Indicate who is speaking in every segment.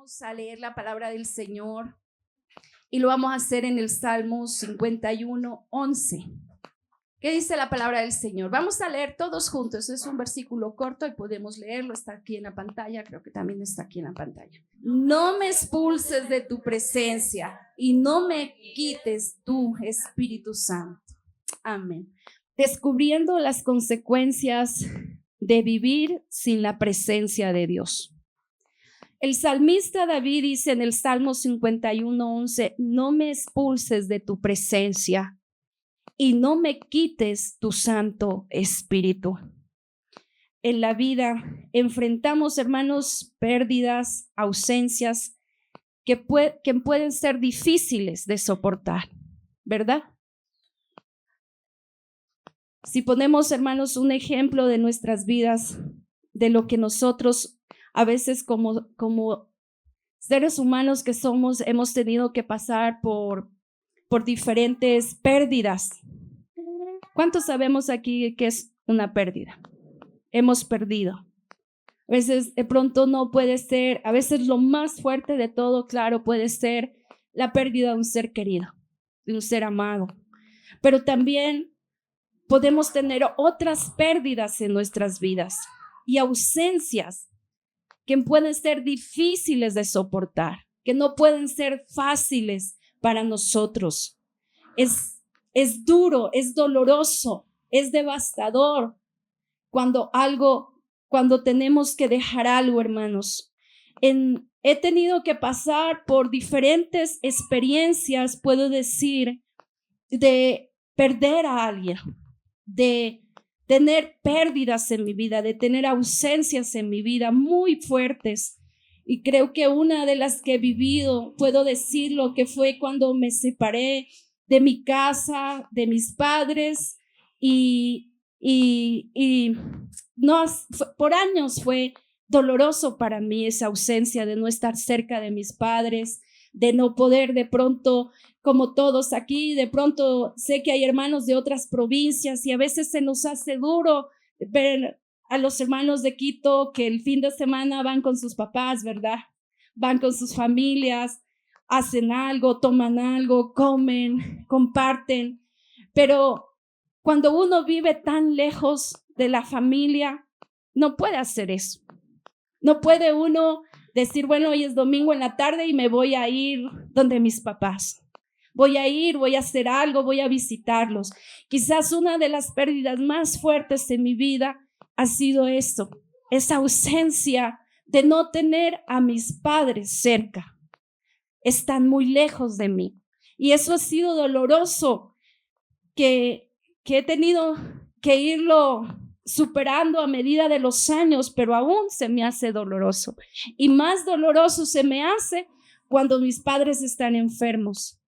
Speaker 1: Vamos a leer la palabra del Señor y lo vamos a hacer en el Salmo 51:11. ¿Qué dice la palabra del Señor? Vamos a leer todos juntos. Es un versículo corto y podemos leerlo. Está aquí en la pantalla. Creo que también está aquí en la pantalla. No me expulses de tu presencia y no me quites tu Espíritu Santo. Amén. Descubriendo las consecuencias de vivir sin la presencia de Dios. El salmista David dice en el Salmo 51:11, no me expulses de tu presencia y no me quites tu Santo Espíritu. En la vida enfrentamos, hermanos, pérdidas, ausencias que pueden ser difíciles de soportar, ¿verdad? Si ponemos, hermanos, un ejemplo de nuestras vidas, de lo que nosotros a veces como seres humanos que somos, hemos tenido que pasar por diferentes pérdidas. ¿Cuántos sabemos aquí qué es una pérdida? Hemos perdido. A veces de pronto no puede ser, a veces lo más fuerte de todo, claro, puede ser la pérdida de un ser querido, de un ser amado. Pero también podemos tener otras pérdidas en nuestras vidas y ausencias que pueden ser difíciles de soportar, que no pueden ser fáciles para nosotros. Es duro, es doloroso, es devastador cuando tenemos que dejar algo, hermanos. He tenido que pasar por diferentes experiencias, puedo decir, de perder a alguien, de tener pérdidas en mi vida, de tener ausencias en mi vida muy fuertes. Y creo que una de las que he vivido, puedo decirlo, que fue cuando me separé de mi casa, de mis padres, y no, por años fue doloroso para mí esa ausencia de no estar cerca de mis padres, de no poder de pronto, como todos aquí, de pronto sé que hay hermanos de otras provincias y a veces se nos hace duro ver a los hermanos de Quito que el fin de semana van con sus papás, ¿verdad? Van con sus familias, hacen algo, toman algo, comen, comparten, pero cuando uno vive tan lejos de la familia, no puede hacer eso. No puede uno decir, bueno, hoy es domingo en la tarde y me voy a ir donde mis papás. Voy a hacer algo, voy a visitarlos. Quizás una de las pérdidas más fuertes en mi vida ha sido esto, esa ausencia de no tener a mis padres cerca. Están muy lejos de mí. Y eso ha sido doloroso, que he tenido que irlo superando a medida de los años, pero aún se me hace doloroso. Y más doloroso se me hace cuando mis padres están enfermos,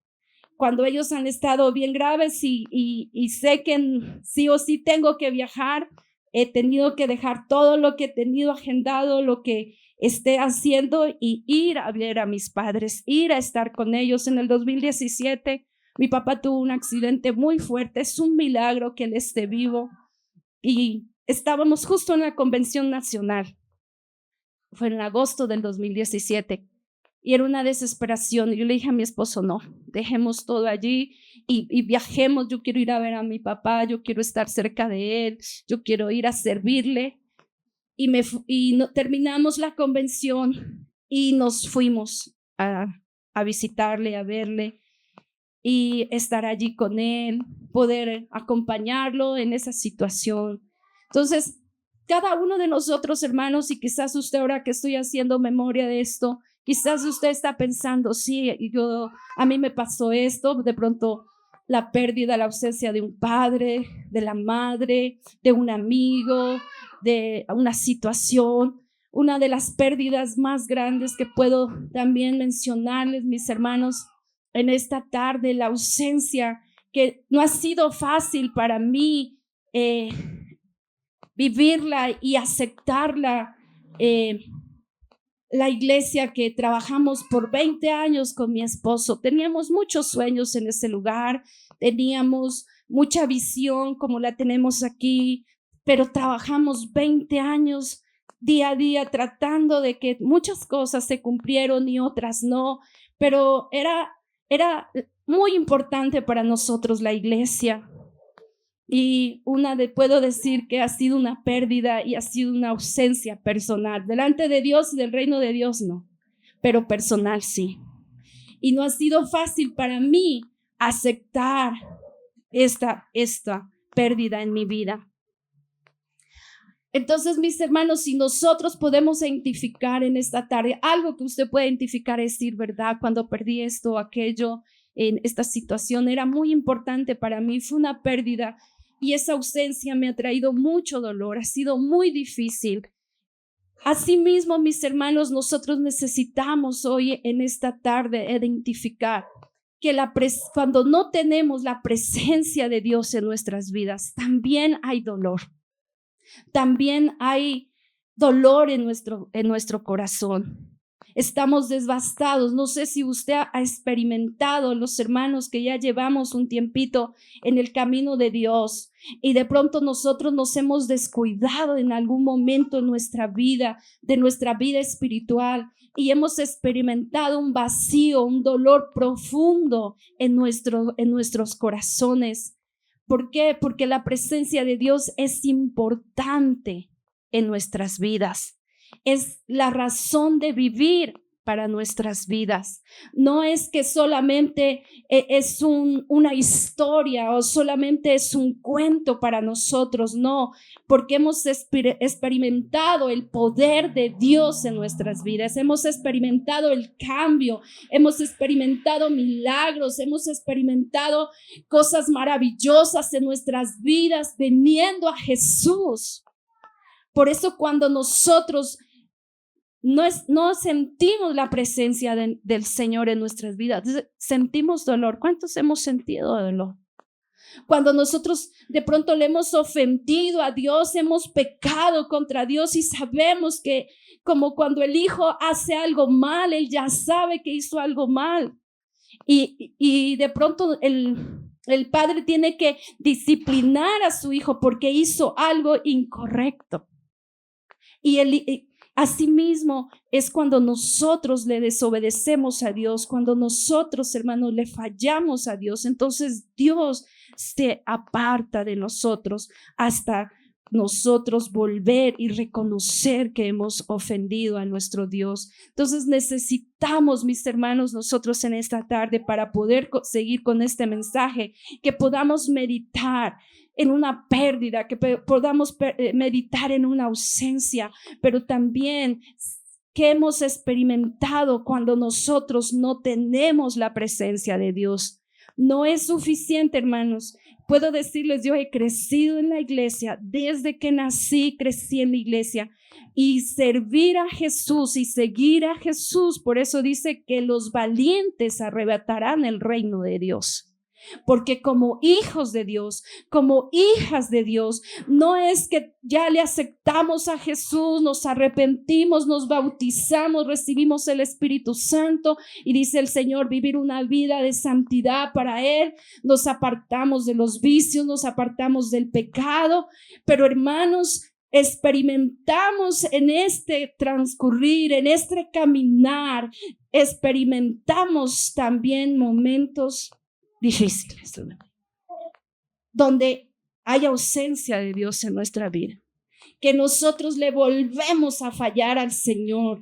Speaker 1: cuando ellos han estado bien graves y sé que sí o sí tengo que viajar. He tenido que dejar todo lo que he tenido agendado, lo que esté haciendo, y ir a ver a mis padres, ir a estar con ellos. En el 2017 mi papá tuvo un accidente muy fuerte. Es un milagro que él esté vivo. Y estábamos justo en la convención nacional. Fue en agosto del 2017. Y era una desesperación. Yo le dije a mi esposo, no, dejemos todo allí y viajemos. Yo quiero ir a ver a mi papá, yo quiero estar cerca de él, yo quiero ir a servirle. Terminamos la convención y nos fuimos a visitarle, a verle y estar allí con él, poder acompañarlo en esa situación. Entonces, cada uno de nosotros, hermanos, y quizás usted, ahora que estoy haciendo memoria de esto, quizás usted está pensando, sí, a mí me pasó esto, de pronto la pérdida, la ausencia de un padre, de la madre, de un amigo, de una situación. Una de las pérdidas más grandes que puedo también mencionarles, mis hermanos, en esta tarde, la ausencia, que no ha sido fácil para mí vivirla y aceptarla. La iglesia que trabajamos por 20 años con mi esposo, teníamos muchos sueños en ese lugar, teníamos mucha visión como la tenemos aquí, pero trabajamos 20 años día a día tratando de que muchas cosas se cumplieron y otras no, pero era muy importante para nosotros la iglesia. Y puedo decir que ha sido una pérdida y ha sido una ausencia personal. Delante de Dios y del reino de Dios no, pero personal sí. Y no ha sido fácil para mí aceptar esta pérdida en mi vida. Entonces, mis hermanos, si nosotros podemos identificar en esta tarde, algo que usted puede identificar es decir, ¿verdad? Cuando perdí esto o aquello, en esta situación, era muy importante para mí, fue una pérdida y esa ausencia me ha traído mucho dolor, ha sido muy difícil. Asimismo, mis hermanos, nosotros necesitamos hoy en esta tarde identificar que cuando no tenemos la presencia de Dios en nuestras vidas, también hay dolor. También hay dolor en nuestro corazón. Estamos devastados. No sé si usted ha experimentado, los hermanos que ya llevamos un tiempito en el camino de Dios y de pronto nosotros nos hemos descuidado en algún momento de nuestra vida espiritual y hemos experimentado un vacío, un dolor profundo en nuestros corazones. ¿Por qué? Porque la presencia de Dios es importante en nuestras vidas. Es la razón de vivir para nuestras vidas. No es que solamente es una historia o solamente es un cuento para nosotros, no, porque hemos experimentado el poder de Dios en nuestras vidas, hemos experimentado el cambio, hemos experimentado milagros, hemos experimentado cosas maravillosas en nuestras vidas viniendo a Jesús. Por eso cuando nosotros no sentimos la presencia del Señor en nuestras vidas, sentimos dolor. ¿Cuántos hemos sentido dolor? Cuando nosotros de pronto le hemos ofendido a Dios, hemos pecado contra Dios y sabemos que como cuando el hijo hace algo mal, él ya sabe que hizo algo mal. Y de pronto el padre tiene que disciplinar a su hijo porque hizo algo incorrecto. Asimismo, es cuando nosotros le desobedecemos a Dios, cuando nosotros, hermanos, le fallamos a Dios, entonces Dios se aparta de nosotros hasta nosotros volver y reconocer que hemos ofendido a nuestro Dios. Entonces necesitamos, mis hermanos, nosotros en esta tarde para poder seguir con este mensaje, que podamos meditar en una pérdida, que podamos meditar en una ausencia, pero también que hemos experimentado cuando nosotros no tenemos la presencia de Dios. No es suficiente, hermanos. Puedo decirles, yo he crecido en la iglesia, desde que nací crecí en la iglesia y servir a Jesús y seguir a Jesús. Por eso dice que los valientes arrebatarán el reino de Dios. Porque como hijos de Dios, como hijas de Dios, no es que ya le aceptamos a Jesús, nos arrepentimos, nos bautizamos, recibimos el Espíritu Santo y dice el Señor vivir una vida de santidad para Él, nos apartamos de los vicios, nos apartamos del pecado, pero hermanos, experimentamos en este transcurrir, en este caminar, experimentamos también momentos difíciles, donde hay ausencia de Dios en nuestra vida, que nosotros le volvemos a fallar al Señor,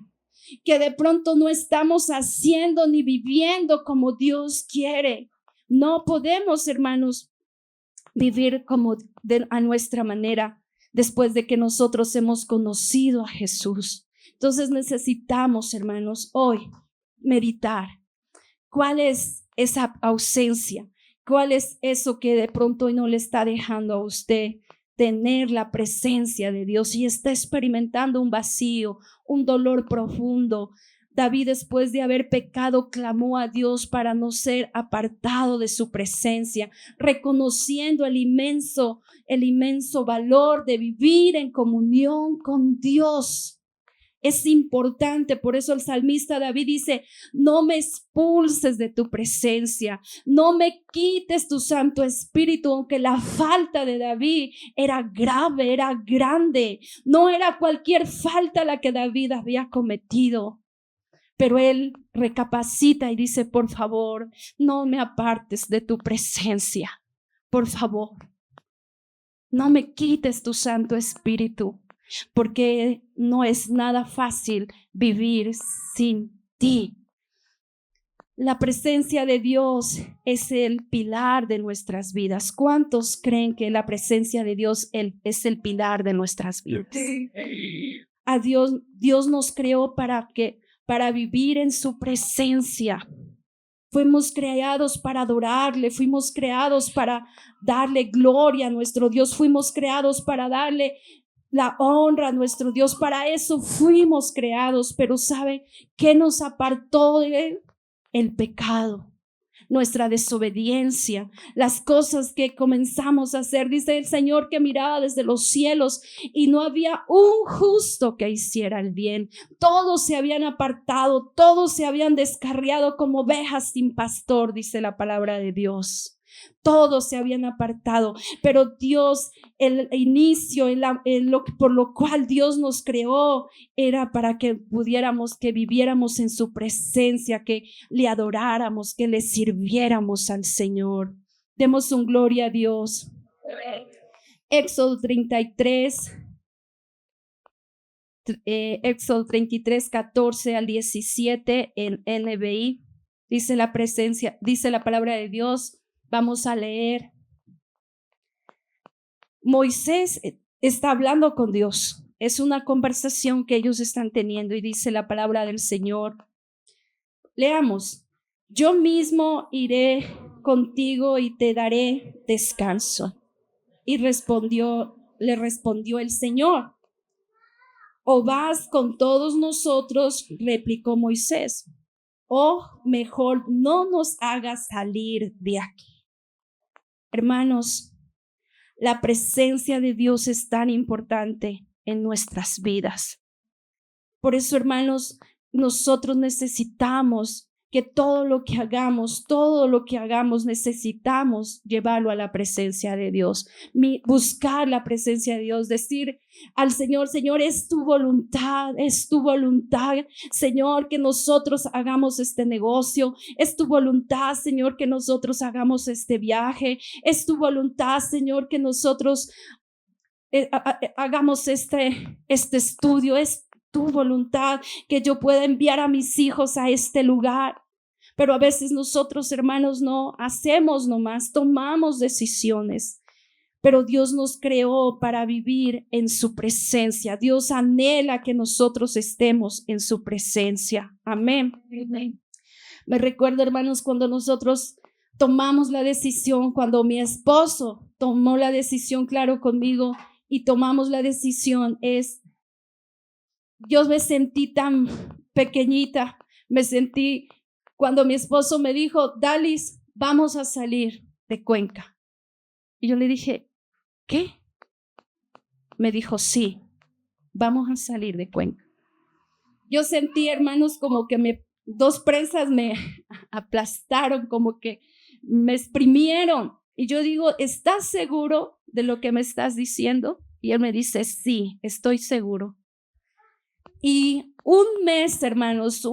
Speaker 1: que de pronto no estamos haciendo ni viviendo como Dios quiere. No podemos, hermanos, vivir a nuestra manera después de que nosotros hemos conocido a Jesús. Entonces necesitamos, hermanos, hoy meditar. ¿Cuál es esa ausencia? ¿Cuál es eso que de pronto no le está dejando a usted tener la presencia de Dios y está experimentando un vacío, un dolor profundo? David, después de haber pecado, clamó a Dios para no ser apartado de su presencia, reconociendo el inmenso valor de vivir en comunión con Dios. Es importante, por eso el salmista David dice, no me expulses de tu presencia, no me quites tu Santo Espíritu, aunque la falta de David era grave, era grande, no era cualquier falta la que David había cometido. Pero él recapacita y dice, por favor, no me apartes de tu presencia, por favor, no me quites tu Santo Espíritu, porque no es nada fácil vivir sin ti. La presencia de Dios es el pilar de nuestras vidas. ¿Cuántos creen que la presencia de Dios es el pilar de nuestras vidas? A Dios nos creó para vivir en su presencia. Fuimos creados para adorarle, fuimos creados para darle gloria a nuestro Dios, fuimos creados para darle la honra a nuestro Dios. Para eso fuimos creados, pero ¿sabe qué nos apartó de él? El pecado, nuestra desobediencia, las cosas que comenzamos a hacer. Dice el Señor que miraba desde los cielos y no había un justo que hiciera el bien. Todos se habían apartado, todos se habían descarriado como ovejas sin pastor, dice la palabra de Dios. Todos se habían apartado, pero Dios, el inicio, por lo cual Dios nos creó, era para que que viviéramos en su presencia, que le adoráramos, que le sirviéramos al Señor. Demos un gloria a Dios. Éxodo 33, Éxodo 33, 14 al 17 en NBI. Dice la palabra de Dios. Vamos a leer. Moisés está hablando con Dios. Es una conversación que ellos están teniendo y dice la palabra del Señor. Leamos. Yo mismo iré contigo y te daré descanso. Y le respondió el Señor. ¿O vas con todos nosotros? Replicó Moisés. O mejor no nos hagas salir de aquí. Hermanos, la presencia de Dios es tan importante en nuestras vidas. Por eso, hermanos, nosotros necesitamos que todo lo que hagamos, necesitamos llevarlo a la presencia de Dios, buscar la presencia de Dios, decir al Señor, Señor, es tu voluntad, Señor, que nosotros hagamos este negocio, es tu voluntad, Señor, que nosotros hagamos este viaje, es tu voluntad, Señor, que nosotros hagamos este estudio, es tu voluntad que yo pueda enviar a mis hijos a este lugar. Pero a veces nosotros, hermanos, no hacemos nomás, tomamos decisiones. Pero Dios nos creó para vivir en su presencia. Dios anhela que nosotros estemos en su presencia. Amén. Amén. Me recuerdo, hermanos, cuando nosotros tomamos la decisión, cuando mi esposo tomó la decisión, claro, conmigo, y tomamos la decisión, yo me sentí tan pequeñita, cuando mi esposo me dijo, Dalis, vamos a salir de Cuenca. Y yo le dije, ¿qué? Me dijo, sí, vamos a salir de Cuenca. Yo sentí, hermanos, como que dos presas me aplastaron, como que me exprimieron. Y yo digo, ¿estás seguro de lo que me estás diciendo? Y él me dice, sí, estoy seguro. Y un mes, hermanos,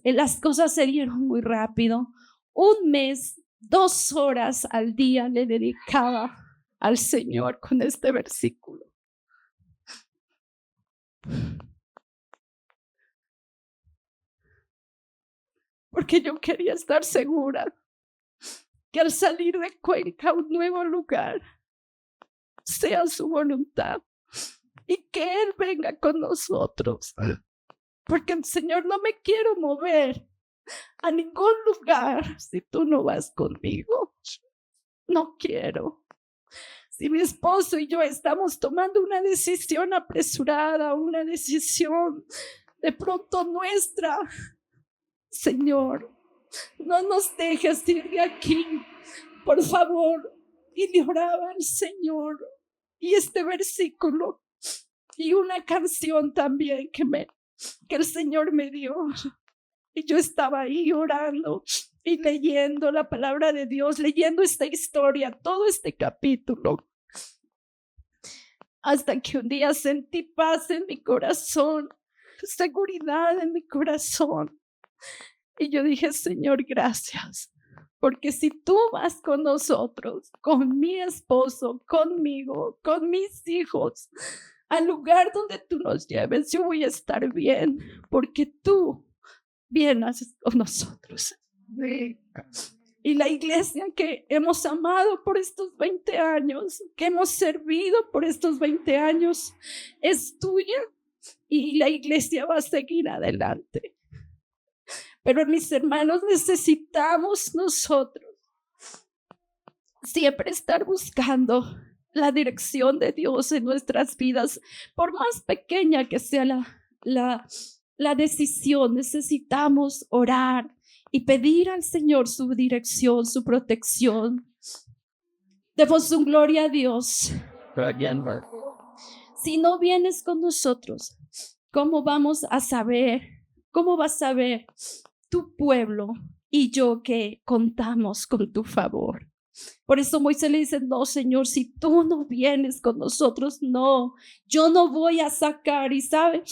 Speaker 1: las cosas se dieron muy rápido. Un mes, 2 horas al día le dedicaba al Señor con este versículo. Porque yo quería estar segura que al salir de Cuenca a un nuevo lugar, sea su voluntad y que Él venga con nosotros. Porque el Señor, no me quiero mover a ningún lugar si tú no vas conmigo. No quiero. Si mi esposo y yo estamos tomando una decisión apresurada, una decisión de pronto nuestra, Señor, no nos dejes ir de aquí, por favor. Y le oraba al Señor. Y este versículo y una canción también que me que el Señor me dio. Y yo estaba ahí orando y leyendo la palabra de Dios, leyendo esta historia, todo este capítulo. Hasta que un día sentí paz en mi corazón, seguridad en mi corazón. Y yo dije, Señor, gracias. Porque si tú vas con nosotros, con mi esposo, conmigo, con mis hijos, al lugar donde tú nos lleves, yo voy a estar bien. Porque tú vienes con nosotros. Y la iglesia que hemos amado por estos 20 años, que hemos servido por estos 20 años, es tuya y la iglesia va a seguir adelante. Pero mis hermanos, necesitamos nosotros siempre estar buscando la dirección de Dios en nuestras vidas, por más pequeña que sea la decisión. Necesitamos orar y pedir al Señor su dirección, su protección. Demos un gloria a Dios. Si no vienes con nosotros, ¿cómo vamos a saber? ¿Cómo va a saber tu pueblo y yo que contamos con tu favor? Por eso Moisés le dice, no, Señor, si tú no vienes con nosotros, no, yo no voy a sacar. Y sabe,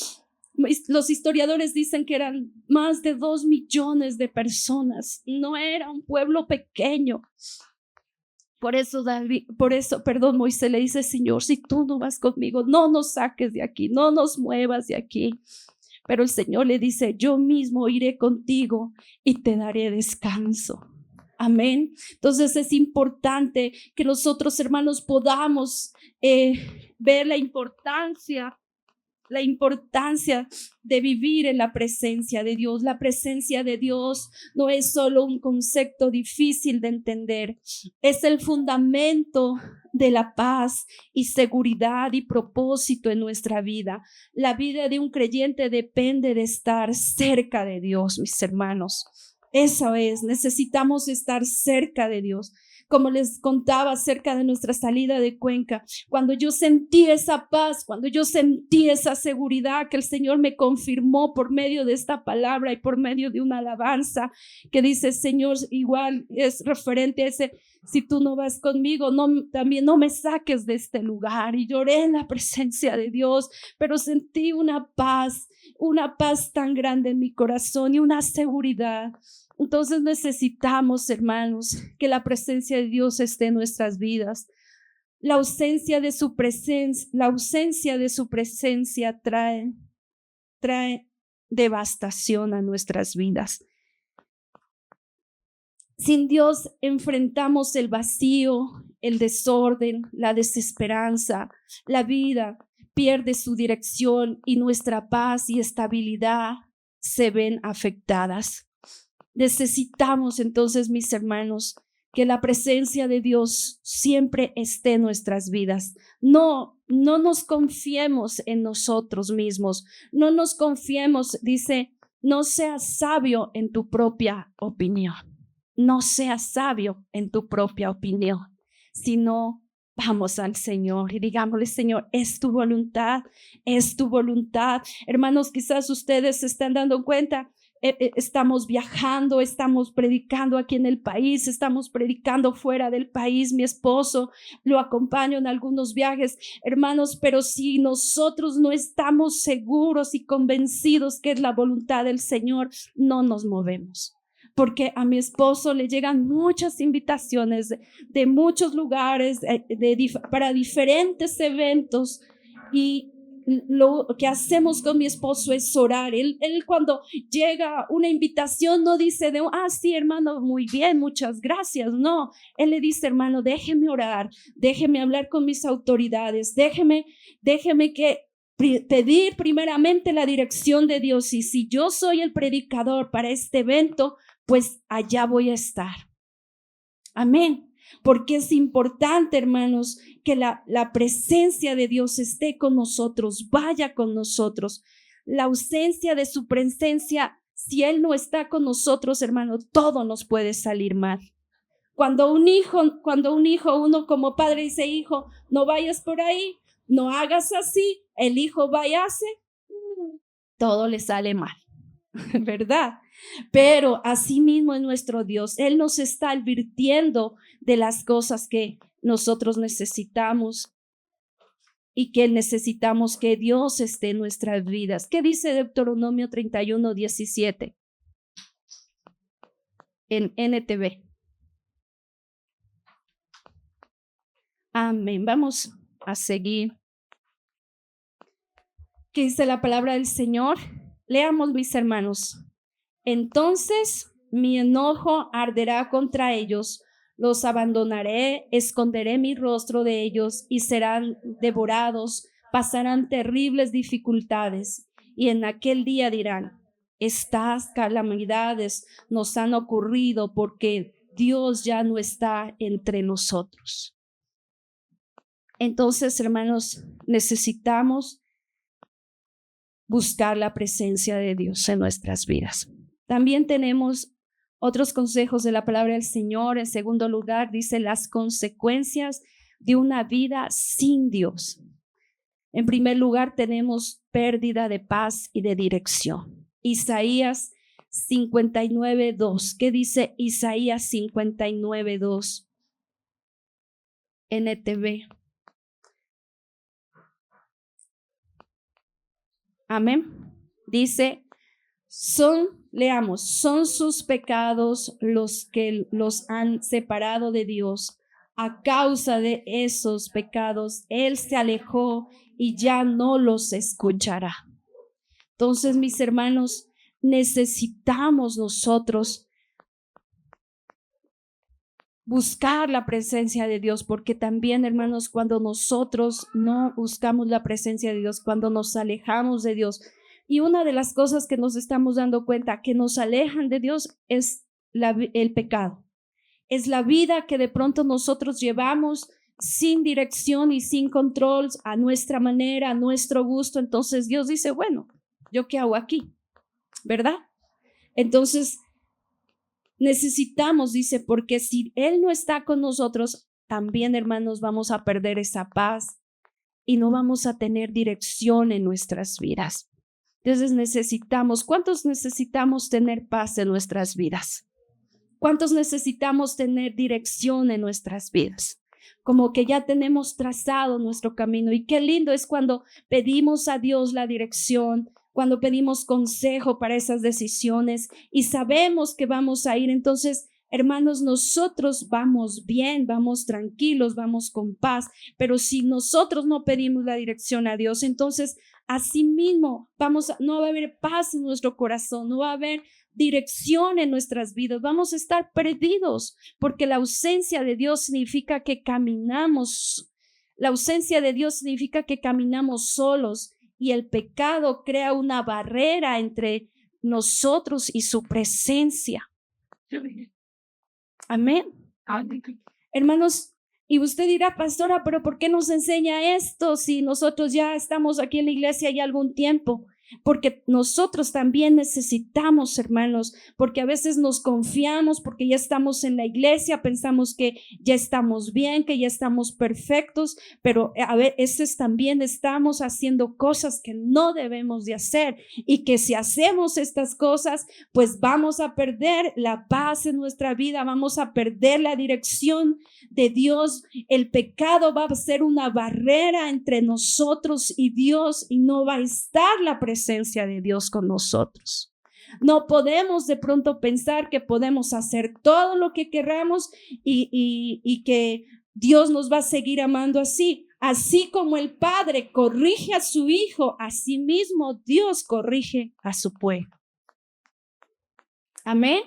Speaker 1: los historiadores dicen que eran más de 2 millones de personas. No era un pueblo pequeño. Por eso Moisés le dice, Señor, si tú no vas conmigo, no nos saques de aquí, no nos muevas de aquí. Pero el Señor le dice, yo mismo iré contigo y te daré descanso. Amén. Entonces es importante que nosotros, hermanos, podamos ver la importancia de vivir en la presencia de Dios. La presencia de Dios no es solo un concepto difícil de entender, es el fundamento de la paz y seguridad y propósito en nuestra vida. La vida de un creyente depende de estar cerca de Dios, mis hermanos. Eso es, necesitamos estar cerca de Dios. Como les contaba acerca de nuestra salida de Cuenca, cuando yo sentí esa paz, cuando yo sentí esa seguridad que el Señor me confirmó por medio de esta palabra y por medio de una alabanza que dice, Señor, igual es referente a ese, si tú no vas conmigo, también no me saques de este lugar. Y lloré en la presencia de Dios, pero sentí una paz tan grande en mi corazón y una seguridad. Entonces necesitamos, hermanos, que la presencia de Dios esté en nuestras vidas. La ausencia de su presencia trae devastación a nuestras vidas. Sin Dios enfrentamos el vacío, el desorden, la desesperanza. La vida pierde su dirección y nuestra paz y estabilidad se ven afectadas. Necesitamos entonces, mis hermanos, que la presencia de Dios siempre esté en nuestras vidas. No nos confiemos en nosotros mismos. No nos confiemos, dice, no seas sabio en tu propia opinión. No seas sabio en tu propia opinión, sino vamos al Señor y digámosle, Señor, es tu voluntad, es tu voluntad. Hermanos, quizás ustedes se están dando cuenta, estamos viajando, estamos predicando aquí en el país, estamos predicando fuera del país. Mi esposo lo acompaña en algunos viajes, hermanos, pero si nosotros no estamos seguros y convencidos que es la voluntad del Señor, no nos movemos. Porque a mi esposo le llegan muchas invitaciones de muchos lugares para diferentes eventos, y lo que hacemos con mi esposo es orar. Él cuando llega una invitación no dice sí, hermano, muy bien, muchas gracias. No, él le dice, hermano, déjeme orar, déjeme hablar con mis autoridades, déjeme pedir primeramente la dirección de Dios, y si yo soy el predicador para este evento, pues allá voy a estar. Amén. Porque es importante, hermanos, que la presencia de Dios esté con nosotros, vaya con nosotros. La ausencia de su presencia, si Él no está con nosotros, hermano, todo nos puede salir mal. Cuando uno como padre dice, hijo, no vayas por ahí, no hagas así, el hijo va y hace, todo le sale mal, ¿verdad? Pero asimismo es nuestro Dios. Él nos está advirtiendo de las cosas que nosotros necesitamos y que necesitamos que Dios esté en nuestras vidas. ¿Qué dice Deuteronomio 31:17? En NTV. Amén. Vamos a seguir. ¿Qué dice la palabra del Señor? Leamos, mis hermanos. Entonces mi enojo arderá contra ellos, los abandonaré, esconderé mi rostro de ellos y serán devorados, pasarán terribles dificultades y en aquel día dirán, estas calamidades nos han ocurrido porque Dios ya no está entre nosotros. Entonces, hermanos, necesitamos buscar la presencia de Dios en nuestras vidas. También tenemos otros consejos de la palabra del Señor. En segundo lugar, dice las consecuencias de una vida sin Dios. En primer lugar, tenemos pérdida de paz y de dirección. Isaías 59:2. ¿Qué dice Isaías 59:2? NTV. Amén. Dice, leamos, son sus pecados los que los han separado de Dios. A causa de esos pecados, Él se alejó y ya no los escuchará. Entonces, mis hermanos, necesitamos nosotros buscar la presencia de Dios, porque también, hermanos, cuando nosotros no buscamos la presencia de Dios, cuando nos alejamos de Dios, y una de las cosas que nos estamos dando cuenta que nos alejan de Dios es el pecado. Es la vida que de pronto nosotros llevamos sin dirección y sin control, a nuestra manera, a nuestro gusto. Entonces Dios dice, bueno, ¿yo qué hago aquí? ¿Verdad? Entonces necesitamos, dice, porque si Él no está con nosotros, también, hermanos, vamos a perder esa paz y no vamos a tener dirección en nuestras vidas. Entonces ¿cuántos necesitamos tener paz en nuestras vidas? ¿Cuántos necesitamos tener dirección en nuestras vidas? Como que ya tenemos trazado nuestro camino. Y qué lindo es cuando pedimos a Dios la dirección, cuando pedimos consejo para esas decisiones y sabemos que vamos a ir. Entonces, hermanos, nosotros vamos bien, vamos tranquilos, vamos con paz, pero si nosotros no pedimos la dirección a Dios, entonces así mismo no va a haber paz en nuestro corazón, no va a haber dirección en nuestras vidas, vamos a estar perdidos, porque la ausencia de Dios significa que caminamos, solos. Y el pecado crea una barrera entre nosotros y su presencia. Amén. Hermanos, y usted dirá, pastora, pero ¿por qué nos enseña esto si nosotros ya estamos aquí en la iglesia ya algún tiempo? Porque nosotros también necesitamos, hermanos, porque a veces nos confiamos, porque ya estamos en la iglesia, pensamos que ya estamos bien, que ya estamos perfectos, pero a veces también estamos haciendo cosas que no debemos de hacer y que si hacemos estas cosas, pues vamos a perder la paz en nuestra vida, vamos a perder la dirección de Dios. El pecado va a ser una barrera entre nosotros y Dios y no va a estar la presencia de Dios con nosotros. No podemos de pronto pensar que podemos hacer todo lo que queramos y que Dios nos va a seguir amando así. Así como el Padre corrige a su Hijo, así mismo Dios corrige a su pueblo. Amén.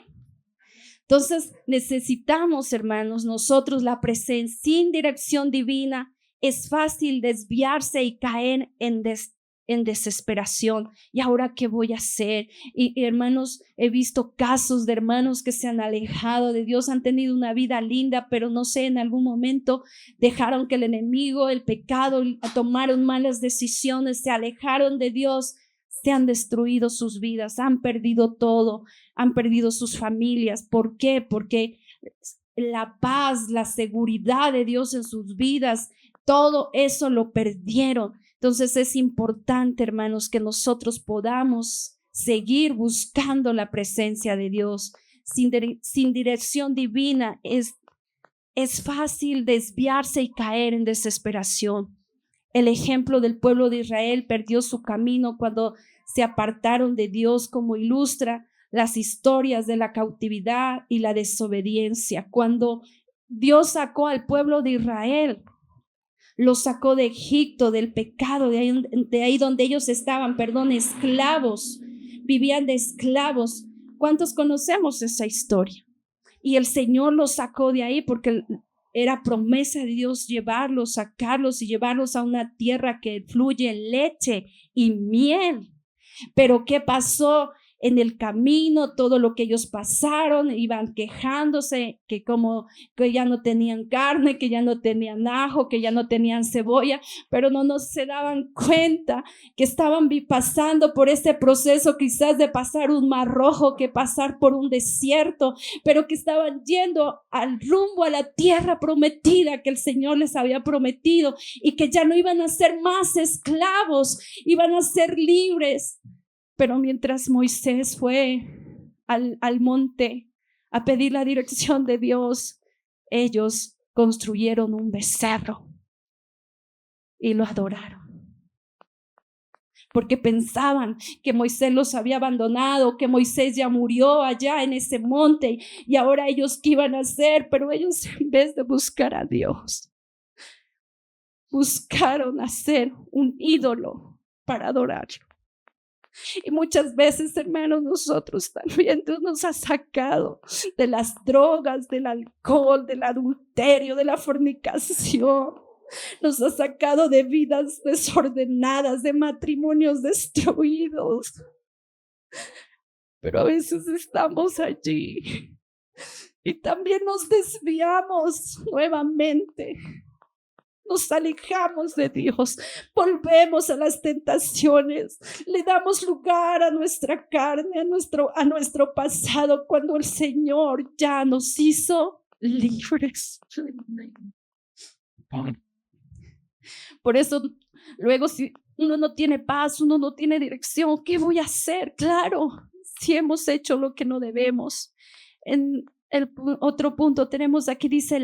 Speaker 1: Entonces necesitamos, hermanos, nosotros la presencia. Sin dirección divina es fácil desviarse y caer en desesperación. ¿Y ahora qué voy a hacer? Y hermanos, he visto casos de hermanos que se han alejado de Dios, han tenido una vida linda, pero no sé, en algún momento dejaron que el enemigo, el pecado, tomaron malas decisiones, se alejaron de Dios, se han destruido sus vidas, han perdido todo, han perdido sus familias. ¿Por qué? Porque la paz, la seguridad de Dios en sus vidas, todo eso lo perdieron. Entonces es importante, hermanos, que nosotros podamos seguir buscando la presencia de Dios. Sin dirección divina es fácil desviarse y caer en desesperación. El ejemplo del pueblo de Israel perdió su camino cuando se apartaron de Dios, como ilustra las historias de la cautividad y la desobediencia. Cuando Dios sacó al pueblo de Israel, lo sacó de Egipto, del pecado, de ahí donde ellos estaban, esclavos, vivían de esclavos. ¿Cuántos conocemos esa historia? Y el Señor los sacó de ahí porque era promesa de Dios llevarlos, sacarlos y llevarlos a una tierra que fluye leche y miel. Pero ¿qué pasó? En el camino, todo lo que ellos pasaron, iban quejándose que ya no tenían carne, que ya no tenían ajo, que ya no tenían cebolla, pero no se daban cuenta que estaban pasando por ese proceso quizás de pasar un mar rojo, que pasar por un desierto, pero que estaban yendo al rumbo a la tierra prometida que el Señor les había prometido y que ya no iban a ser más esclavos, iban a ser libres. Pero mientras Moisés fue al monte a pedir la dirección de Dios, ellos construyeron un becerro y lo adoraron. Porque pensaban que Moisés los había abandonado, que Moisés ya murió allá en ese monte y ahora ellos qué iban a hacer, pero ellos en vez de buscar a Dios, buscaron hacer un ídolo para adorarlo. Y muchas veces, hermanos, nosotros también Dios nos ha sacado de las drogas, del alcohol, del adulterio, de la fornicación. Nos ha sacado de vidas desordenadas, de matrimonios destruidos. Pero a veces estamos allí y también nos desviamos nuevamente. Nos alejamos de Dios, volvemos a las tentaciones, le damos lugar a nuestra carne, a nuestro pasado, cuando el Señor ya nos hizo libres. Por eso, luego, si uno no tiene paz, uno no tiene dirección, ¿qué voy a hacer? Claro, si hemos hecho lo que no debemos. En el otro punto tenemos aquí, dice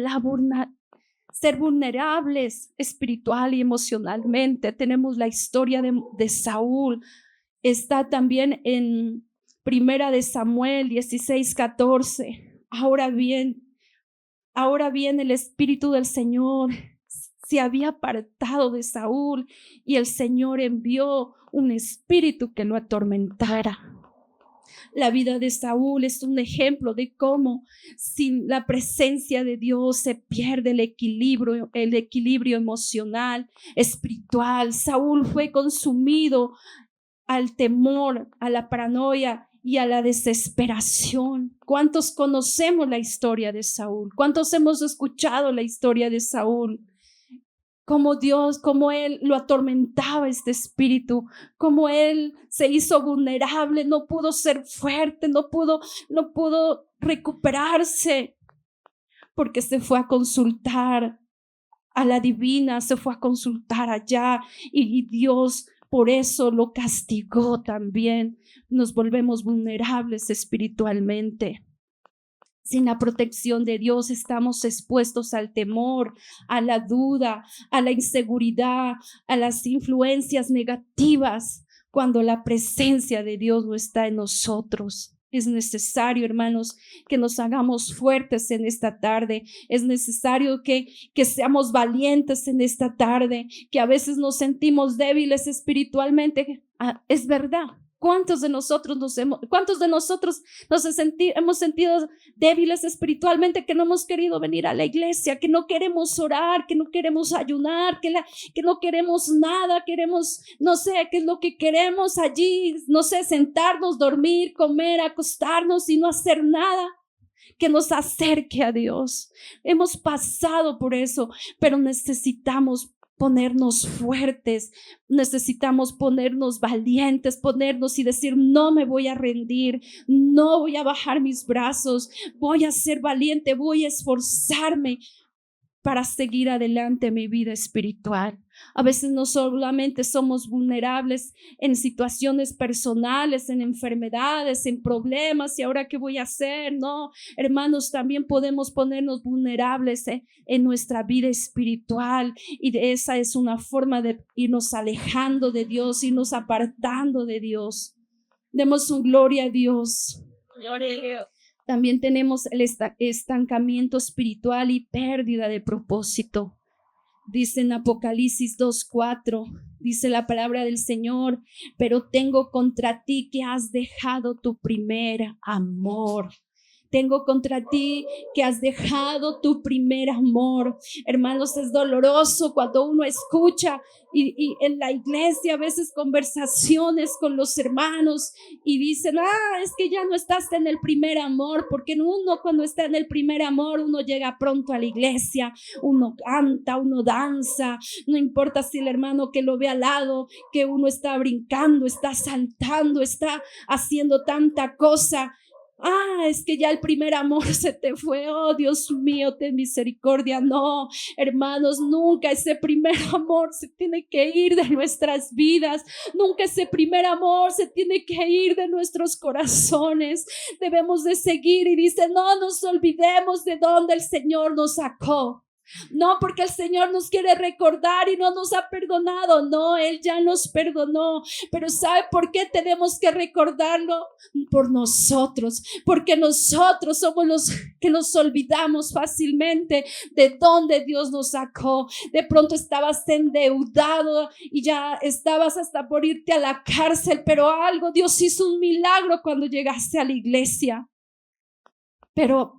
Speaker 1: ser vulnerables espiritual y emocionalmente. Tenemos la historia de Saúl. Está también en Primera de Samuel 16:14. Ahora bien, el Espíritu del Señor se había apartado de Saúl y el Señor envió un espíritu que lo atormentara. La vida de Saúl es un ejemplo de cómo sin la presencia de Dios se pierde el equilibrio emocional, espiritual. Saúl fue consumido al temor, a la paranoia y a la desesperación. ¿Cuántos conocemos la historia de Saúl? ¿Cuántos hemos escuchado la historia de Saúl? Cómo él lo atormentaba este espíritu, cómo él se hizo vulnerable, no pudo ser fuerte, no pudo recuperarse, porque se fue a consultar a la divina, se fue a consultar allá y Dios por eso lo castigó también. Nos volvemos vulnerables espiritualmente. Sin la protección de Dios estamos expuestos al temor, a la duda, a la inseguridad, a las influencias negativas cuando la presencia de Dios no está en nosotros. Es necesario, hermanos, que nos hagamos fuertes en esta tarde. Es necesario que seamos valientes en esta tarde, que a veces nos sentimos débiles espiritualmente. Es verdad. ¿Cuántos de nosotros nos hemos sentido débiles espiritualmente, que no hemos querido venir a la iglesia, que no queremos orar, que no queremos ayunar, que no queremos nada, no sé qué es lo que queremos allí, no sé, sentarnos, dormir, comer, acostarnos y no hacer nada que nos acerque a Dios? Hemos pasado por eso, pero necesitamos ponernos fuertes, necesitamos ponernos valientes, ponernos y decir: no me voy a rendir, no voy a bajar mis brazos, voy a ser valiente, voy a esforzarme para seguir adelante en mi vida espiritual. A veces no solamente somos vulnerables en situaciones personales, en enfermedades, en problemas, y ahora qué voy a hacer. No, hermanos, también podemos ponernos vulnerables en nuestra vida espiritual, y esa es una forma de irnos alejando de Dios, irnos apartando de Dios. Demos un gloria a Dios. Gloria a Dios. También tenemos el estancamiento espiritual y pérdida de propósito. Dice en Apocalipsis 2:4, dice la palabra del Señor: pero tengo contra ti que has dejado tu primer amor. Tengo contra ti que has dejado tu primer amor. Hermanos, es doloroso cuando uno escucha y en la iglesia a veces conversaciones con los hermanos y dicen: es que ya no estás en el primer amor, porque uno cuando está en el primer amor, uno llega pronto a la iglesia, uno canta, uno danza, no importa si el hermano que lo ve al lado, que uno está brincando, está saltando, está haciendo tanta cosa. Es que ya el primer amor se te fue. Oh, Dios mío, ten misericordia. No, hermanos, nunca ese primer amor se tiene que ir de nuestras vidas. Nunca ese primer amor se tiene que ir de nuestros corazones. Debemos de seguir, y dice: no nos olvidemos de dónde el Señor nos sacó. No porque el Señor nos quiere recordar y no nos ha perdonado. No, Él ya nos perdonó. Pero ¿sabe por qué tenemos que recordarlo? Por nosotros. Porque nosotros somos los que nos olvidamos fácilmente de dónde Dios nos sacó. De pronto estabas endeudado y ya estabas hasta por irte a la cárcel, pero Dios hizo un milagro cuando llegaste a la iglesia. Pero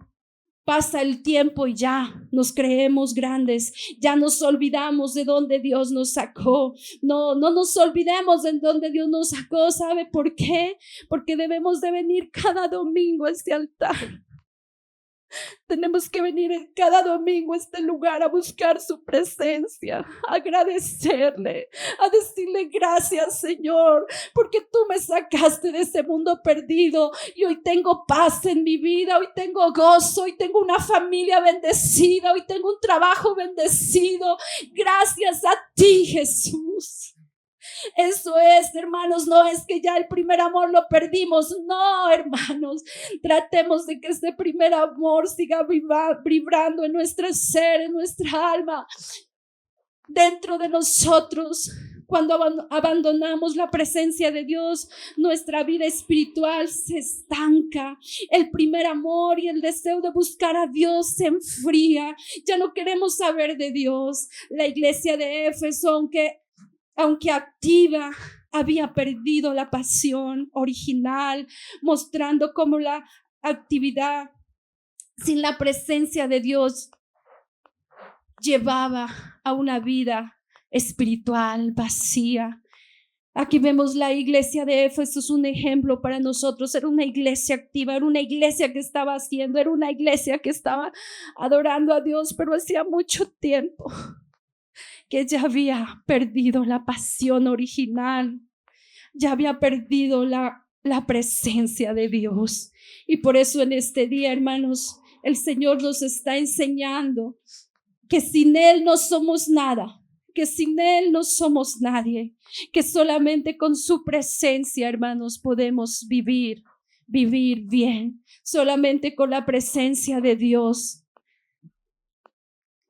Speaker 1: pasa el tiempo y ya nos creemos grandes, ya nos olvidamos de dónde Dios nos sacó. No nos olvidemos de dónde Dios nos sacó. ¿Sabe por qué? Porque debemos de venir cada domingo a este altar. Tenemos que venir cada domingo a este lugar a buscar su presencia, a agradecerle, a decirle: gracias, Señor, porque tú me sacaste de ese mundo perdido y hoy tengo paz en mi vida, hoy tengo gozo, hoy tengo una familia bendecida, hoy tengo un trabajo bendecido. Gracias a ti, Jesús. Eso es, hermanos, no es que ya el primer amor lo perdimos. No, hermanos, tratemos de que este primer amor siga vibrando en nuestro ser, en nuestra alma, dentro de nosotros. Cuando abandonamos la presencia de Dios, nuestra vida espiritual se estanca. El primer amor y el deseo de buscar a Dios se enfría. Ya no queremos saber de Dios. La iglesia de Éfeso, aunque activa, había perdido la pasión original, mostrando cómo la actividad sin la presencia de Dios llevaba a una vida espiritual vacía. Aquí vemos la iglesia de Éfeso, es un ejemplo para nosotros. Era una iglesia activa, era una iglesia que estaba haciendo, era una iglesia que estaba adorando a Dios, pero hacía mucho tiempo que ya había perdido la pasión original, ya había perdido la presencia de Dios. Y por eso en este día, hermanos, el Señor nos está enseñando que sin Él no somos nada, que sin Él no somos nadie, que solamente con su presencia, hermanos, podemos vivir bien, solamente con la presencia de Dios.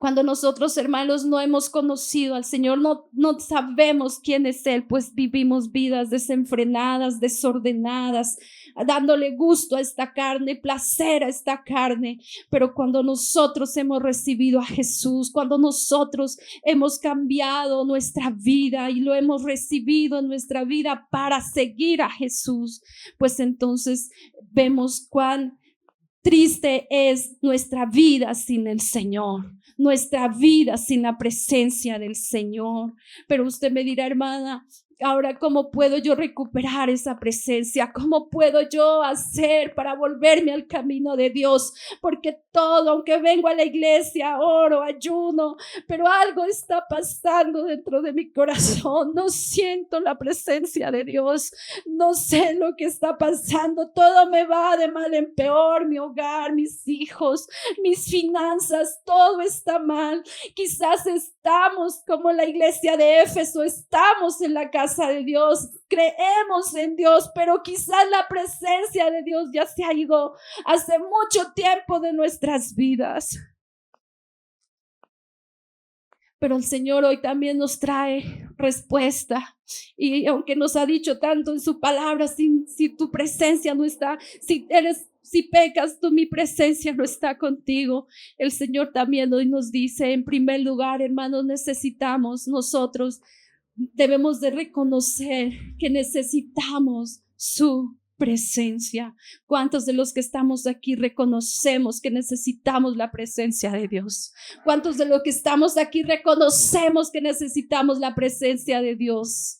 Speaker 1: Cuando nosotros, hermanos, no hemos conocido al Señor, no sabemos quién es Él, pues vivimos vidas desenfrenadas, desordenadas, dándole gusto a esta carne, placer a esta carne. Pero cuando nosotros hemos recibido a Jesús, cuando nosotros hemos cambiado nuestra vida y lo hemos recibido en nuestra vida para seguir a Jesús, pues entonces vemos cuán triste es nuestra vida sin el Señor, nuestra vida sin la presencia del Señor. Pero usted me dirá: hermana, Ahora, ¿cómo puedo yo recuperar esa presencia? ¿Cómo puedo yo hacer para volverme al camino de Dios? Porque todo, aunque vengo a la iglesia, oro, ayuno, pero algo está pasando dentro de mi corazón. No siento la presencia de Dios. No sé lo que está pasando. Todo me va de mal en peor. Mi hogar, mis hijos, mis finanzas, todo está mal. Quizás estamos como la iglesia de Éfeso, estamos en la casa de Dios, creemos en Dios, pero quizás la presencia de Dios ya se ha ido hace mucho tiempo de nuestras vidas. Pero el Señor hoy también nos trae respuesta. Y aunque nos ha dicho tanto en su palabra, si tu presencia no está, si pecas, mi presencia no está contigo. El Señor también hoy nos dice, en primer lugar, hermanos, nosotros debemos de reconocer que necesitamos su presencia. ¿Cuántos de los que estamos aquí reconocemos que necesitamos la presencia de Dios? ¿Cuántos de los que estamos aquí reconocemos que necesitamos la presencia de Dios?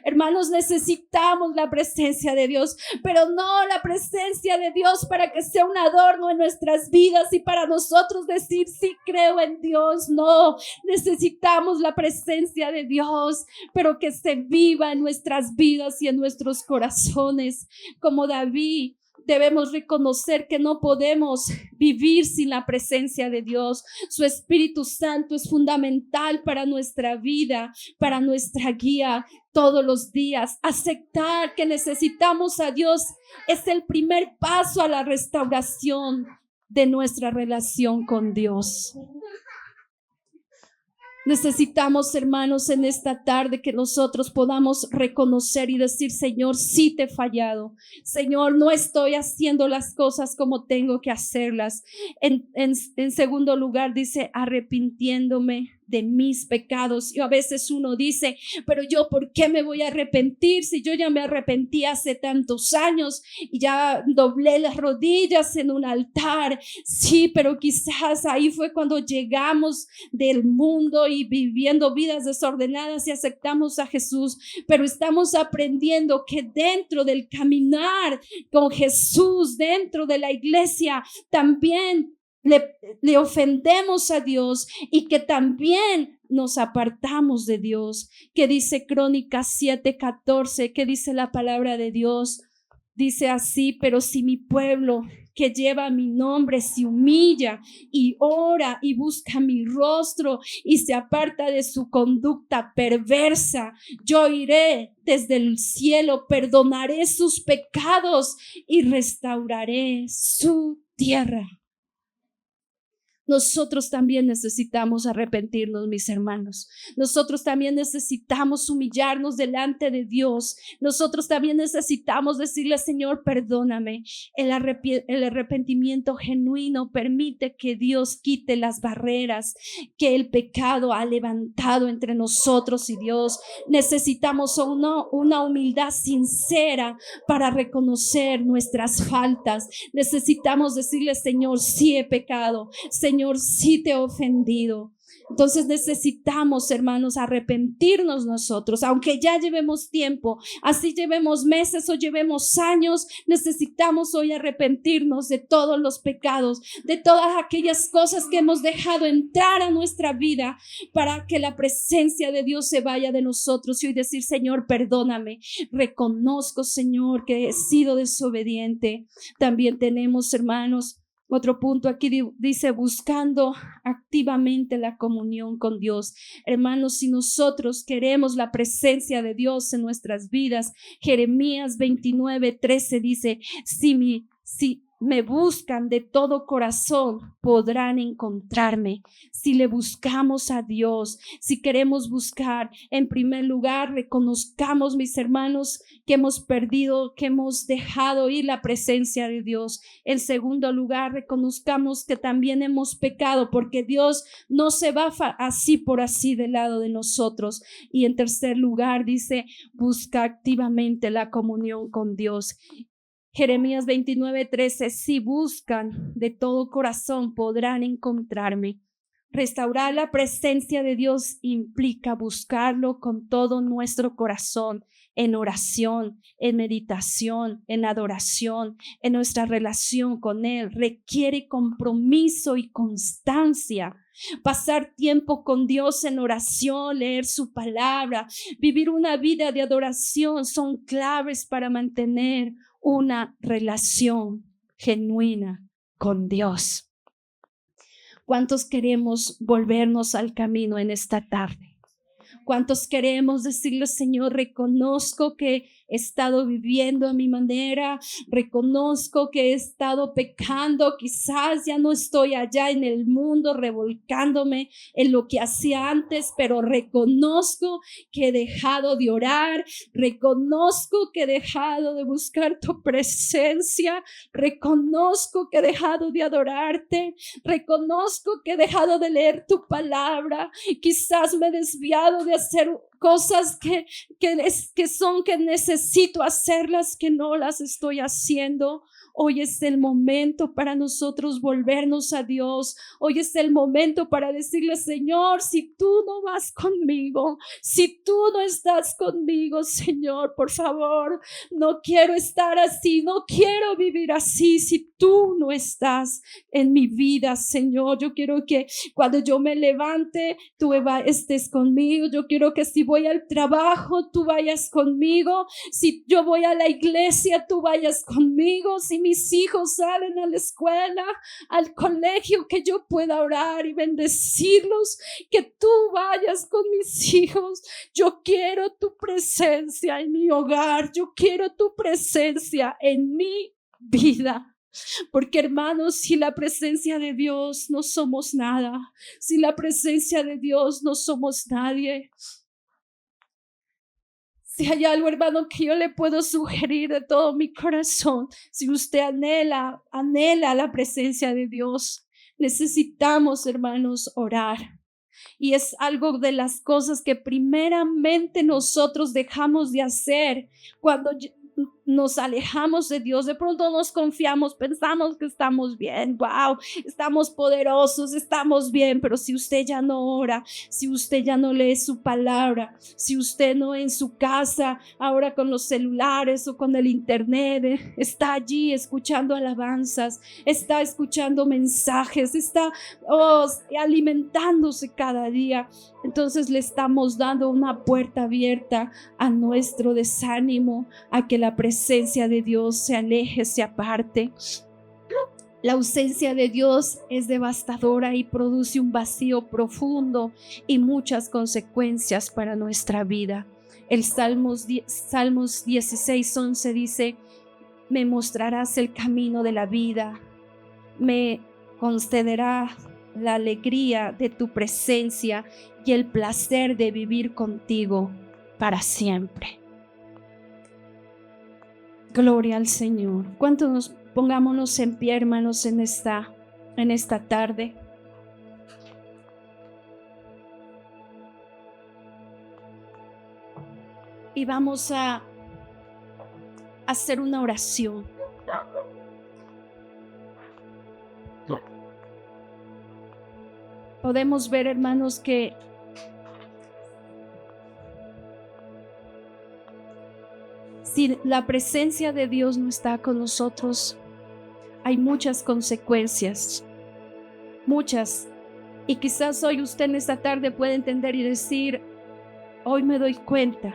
Speaker 1: Hermanos, necesitamos la presencia de Dios, pero no la presencia de Dios para que sea un adorno en nuestras vidas y para nosotros decir, sí creo en Dios. No, necesitamos la presencia de Dios, pero que se viva en nuestras vidas y en nuestros corazones. Como David, debemos reconocer que no podemos vivir sin la presencia de Dios. Su Espíritu Santo es fundamental para nuestra vida, para nuestra guía todos los días. Aceptar que necesitamos a Dios es el primer paso a la restauración de nuestra relación con Dios. Necesitamos, hermanos, en esta tarde que nosotros podamos reconocer y decir, Señor, sí te he fallado. Señor, no estoy haciendo las cosas como tengo que hacerlas. En segundo lugar, dice, arrepintiéndome de mis pecados. Y a veces uno dice, pero yo, ¿por qué me voy a arrepentir si yo ya me arrepentí hace tantos años y ya doblé las rodillas en un altar? Sí, pero quizás ahí fue cuando llegamos del mundo y viviendo vidas desordenadas y aceptamos a Jesús, pero estamos aprendiendo que dentro del caminar con Jesús, dentro de la iglesia, también le ofendemos a Dios y que también nos apartamos de Dios. Que dice Crónicas 7:14, que dice la palabra de Dios, dice así, pero si mi pueblo que lleva mi nombre se humilla y ora y busca mi rostro y se aparta de su conducta perversa, yo iré desde el cielo, perdonaré sus pecados y restauraré su tierra. Nosotros también necesitamos arrepentirnos, mis hermanos. Nosotros también necesitamos humillarnos delante de Dios. Nosotros también necesitamos decirle, Señor, perdóname. El arrepentimiento genuino permite que Dios quite las barreras que el pecado ha levantado entre nosotros y Dios. Necesitamos una humildad sincera para reconocer nuestras faltas. Necesitamos decirle, Señor, sí he pecado. Señor, sí te he ofendido. Entonces necesitamos, hermanos, arrepentirnos nosotros, aunque ya llevemos tiempo, así llevemos meses o llevemos años, necesitamos hoy arrepentirnos de todos los pecados, de todas aquellas cosas que hemos dejado entrar a nuestra vida para que la presencia de Dios se vaya de nosotros y hoy decir, Señor, perdóname, reconozco, Señor, que he sido desobediente. También tenemos, hermanos, otro punto aquí dice, buscando activamente la comunión con Dios. Hermanos, si nosotros queremos la presencia de Dios en nuestras vidas, Jeremías 29:13 dice, si me buscan de todo corazón, podrán encontrarme. Si le buscamos a Dios, si queremos buscar, en primer lugar, reconozcamos, mis hermanos, que hemos perdido, que hemos dejado ir la presencia de Dios. En segundo lugar, reconozcamos que también hemos pecado, porque Dios no se va así por así del lado de nosotros. Y en tercer lugar, dice, busca activamente la comunión con Dios. Jeremías 29:13, si buscan de todo corazón podrán encontrarme. Restaurar la presencia de Dios implica buscarlo con todo nuestro corazón, en oración, en meditación, en adoración, en nuestra relación con Él. Requiere compromiso y constancia. Pasar tiempo con Dios en oración, leer su palabra, vivir una vida de adoración son claves para mantener una relación genuina con Dios. ¿Cuántos queremos volvernos al camino en esta tarde? ¿Cuántos queremos decirle, Señor, reconozco que he estado viviendo a mi manera, reconozco que he estado pecando, quizás ya no estoy allá en el mundo revolcándome en lo que hacía antes, pero reconozco que he dejado de orar, reconozco que he dejado de buscar tu presencia, reconozco que he dejado de adorarte, reconozco que he dejado de leer tu palabra, quizás me he desviado de hacer cosas que necesito hacerlas, que no las estoy haciendo. Hoy es el momento para nosotros volvernos a Dios. Hoy es el momento para decirle, Señor, si tú no vas conmigo, si tú no estás conmigo, Señor, por favor, no quiero estar así, no quiero vivir así. Si tú no estás en mi vida, Señor, yo quiero que cuando yo me levante, tú estés conmigo. Yo quiero que si voy al trabajo, tú vayas conmigo. Si yo voy a la iglesia, tú vayas conmigo. Si mis hijos salen a la escuela, al colegio, que yo pueda orar y bendecirlos, que tú vayas con mis hijos. Yo quiero tu presencia en mi hogar, yo quiero tu presencia en mi vida. Porque, hermanos, sin la presencia de Dios no somos nada. Sin la presencia de Dios no somos nadie. Si hay algo, hermano, que yo le puedo sugerir de todo mi corazón, si usted anhela la presencia de Dios, necesitamos, hermanos, orar. Y es algo de las cosas que primeramente nosotros dejamos de hacer cuando nos alejamos de Dios. De pronto nos confiamos, pensamos que estamos bien, wow, estamos poderosos, estamos bien, pero si usted ya no ora, si usted ya no lee su palabra, si usted no en su casa, ahora con los celulares o con el internet, está allí escuchando alabanzas, está escuchando mensajes, está alimentándose cada día, entonces le estamos dando una puerta abierta a nuestro desánimo, a que la presencia de Dios se aleje, se aparte. La ausencia de Dios es devastadora y produce un vacío profundo y muchas consecuencias para nuestra vida. El Salmos 16:11 dice: me mostrarás el camino de la vida, me concederá la alegría de tu presencia y el placer de vivir contigo para siempre. Gloria al Señor. ¿Cuántos pongámonos en pie, hermanos, en esta tarde? Y vamos a hacer una oración. Podemos ver, hermanos, que si la presencia de Dios no está con nosotros, hay muchas consecuencias, muchas. Y quizás hoy usted en esta tarde puede entender y decir: hoy me doy cuenta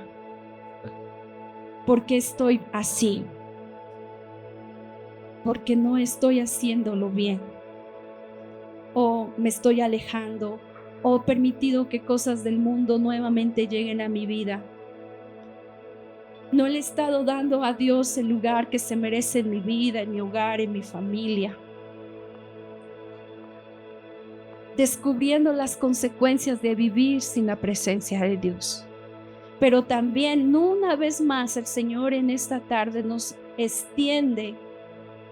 Speaker 1: por qué estoy así, porque no estoy haciéndolo bien, o me estoy alejando, o he permitido que cosas del mundo nuevamente lleguen a mi vida. No le he estado dando a Dios el lugar que se merece en mi vida, en mi hogar, en mi familia. Descubriendo las consecuencias de vivir sin la presencia de Dios. Pero también, una vez más, el Señor en esta tarde nos extiende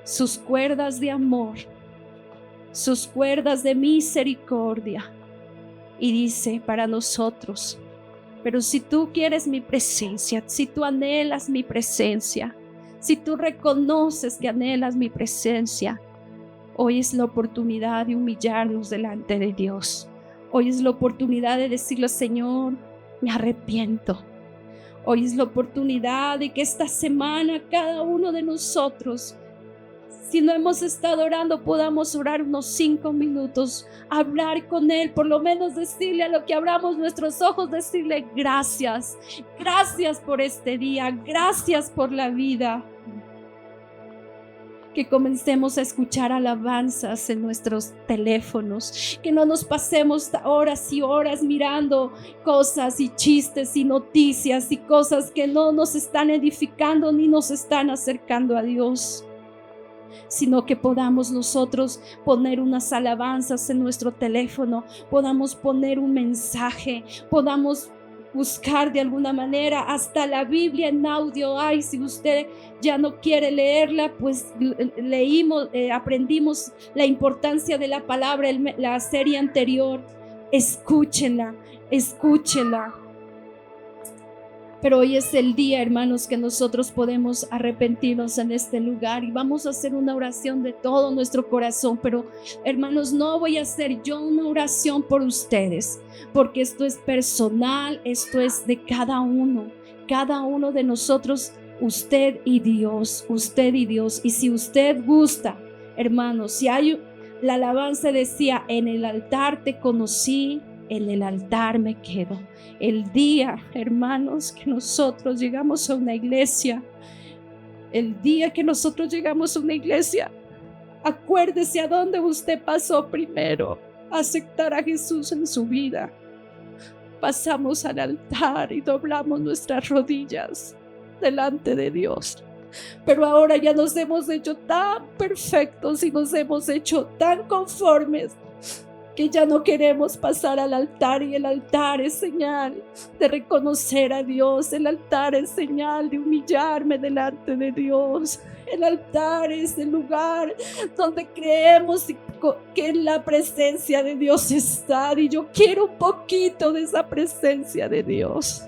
Speaker 1: sus cuerdas de amor, sus cuerdas de misericordia, y dice para nosotros: pero si tú quieres mi presencia, si tú anhelas mi presencia, si tú reconoces que anhelas mi presencia, hoy es la oportunidad de humillarnos delante de Dios. Hoy es la oportunidad de decirle: Señor, me arrepiento. Hoy es la oportunidad de que esta semana cada uno de nosotros, si no hemos estado orando, podamos orar unos 5 minutos, hablar con Él, por lo menos decirle, a lo que abramos nuestros ojos, decirle: gracias, gracias por este día, gracias por la vida. Que comencemos a escuchar alabanzas en nuestros teléfonos, que no nos pasemos horas y horas mirando cosas y chistes y noticias y cosas que no nos están edificando ni nos están acercando a Dios, sino que podamos nosotros poner unas alabanzas en nuestro teléfono, podamos poner un mensaje, podamos buscar de alguna manera hasta la Biblia en audio. Ay, si usted ya no quiere leerla, pues aprendimos la importancia de la palabra en la serie anterior. Escúchenla. Pero hoy es el día, hermanos, que nosotros podemos arrepentirnos en este lugar y vamos a hacer una oración de todo nuestro corazón. Pero, hermanos, no voy a hacer yo una oración por ustedes, porque esto es personal, esto es de cada uno de nosotros, usted y Dios. Y si usted gusta, hermanos, si hay la alabanza decía: en el altar te conocí, en el altar me quedo. El día, hermanos, que nosotros llegamos a una iglesia, acuérdese a dónde usted pasó primero, aceptar a Jesús en su vida. Pasamos al altar y doblamos nuestras rodillas delante de Dios. Pero ahora ya nos hemos hecho tan perfectos y nos hemos hecho tan conformes que ya no queremos pasar al altar, y el altar es señal de reconocer a Dios, el altar es señal de humillarme delante de Dios, el altar es el lugar donde creemos que en la presencia de Dios está, y yo quiero un poquito de esa presencia de Dios.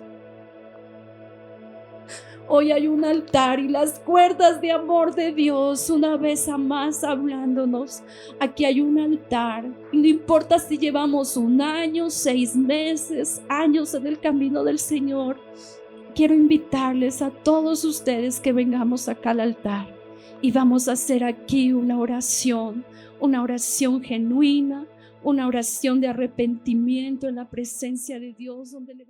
Speaker 1: Hoy hay un altar y las cuerdas de amor de Dios una vez más hablándonos. Aquí hay un altar y no importa si llevamos 1 año, 6 meses, años en el camino del Señor. Quiero invitarles a todos ustedes que vengamos acá al altar y vamos a hacer aquí una oración genuina, una oración de arrepentimiento en la presencia de Dios, donde le